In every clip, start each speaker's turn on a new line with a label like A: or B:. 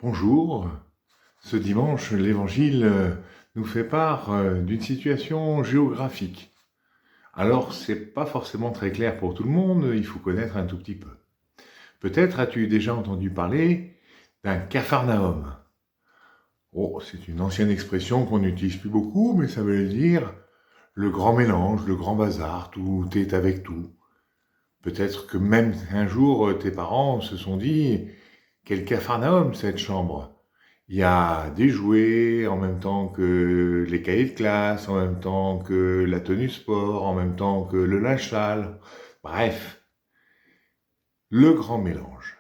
A: Bonjour, ce dimanche, l'Évangile nous fait part d'une situation géographique. Alors, c'est pas forcément très clair pour tout le monde, il faut connaître un tout petit peu. Peut-être as-tu déjà entendu parler d'un capharnaüm. Oh, c'est une ancienne expression qu'on n'utilise plus beaucoup, mais ça veut dire le grand mélange, le grand bazar, tout est avec tout. Peut-être que même un jour, tes parents se sont dit: quel capharnaüm cette chambre! Il y a des jouets en même temps que les cahiers de classe, en même temps que la tenue sport, en même temps que le linge sale. Bref, le grand mélange.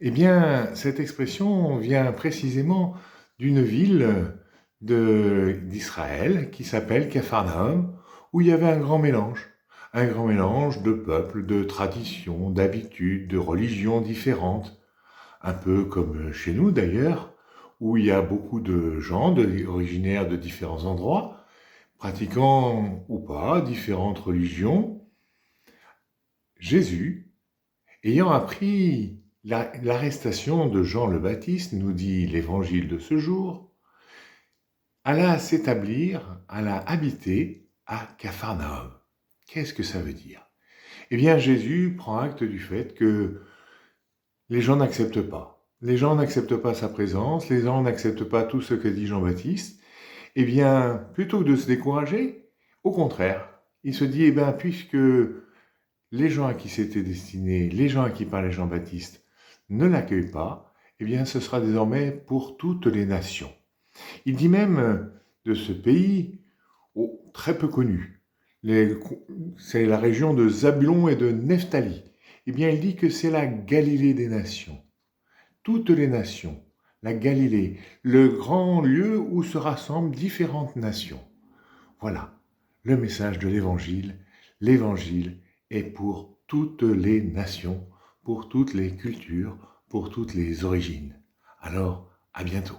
A: Eh bien, cette expression vient précisément d'une ville d'Israël qui s'appelle Capharnaüm, où il y avait un grand mélange. Un grand mélange de peuples, de traditions, d'habitudes, de religions différentes. Un peu comme chez nous d'ailleurs, où il y a beaucoup de gens originaires de différents endroits, pratiquant ou pas différentes religions. Jésus, ayant appris l'arrestation de Jean le Baptiste, nous dit l'évangile de ce jour, alla s'établir, alla habiter à Capharnaüm. Qu'est-ce que ça veut dire? Eh bien, Jésus prend acte du fait que les gens n'acceptent pas. Les gens n'acceptent pas sa présence, les gens n'acceptent pas tout ce que dit Jean-Baptiste. Eh bien, plutôt que de se décourager, au contraire, il se dit, eh bien, puisque les gens à qui c'était destiné, les gens à qui parlait Jean-Baptiste, ne l'accueillent pas, eh bien, ce sera désormais pour toutes les nations. Il dit même de ce pays, oh, très peu connu, c'est la région de Zabulon et de Nephtali. Eh bien, il dit que c'est la Galilée des nations. Toutes les nations, la Galilée, le grand lieu où se rassemblent différentes nations. Voilà le message de l'Évangile. L'Évangile est pour toutes les nations, pour toutes les cultures, pour toutes les origines. Alors, à bientôt.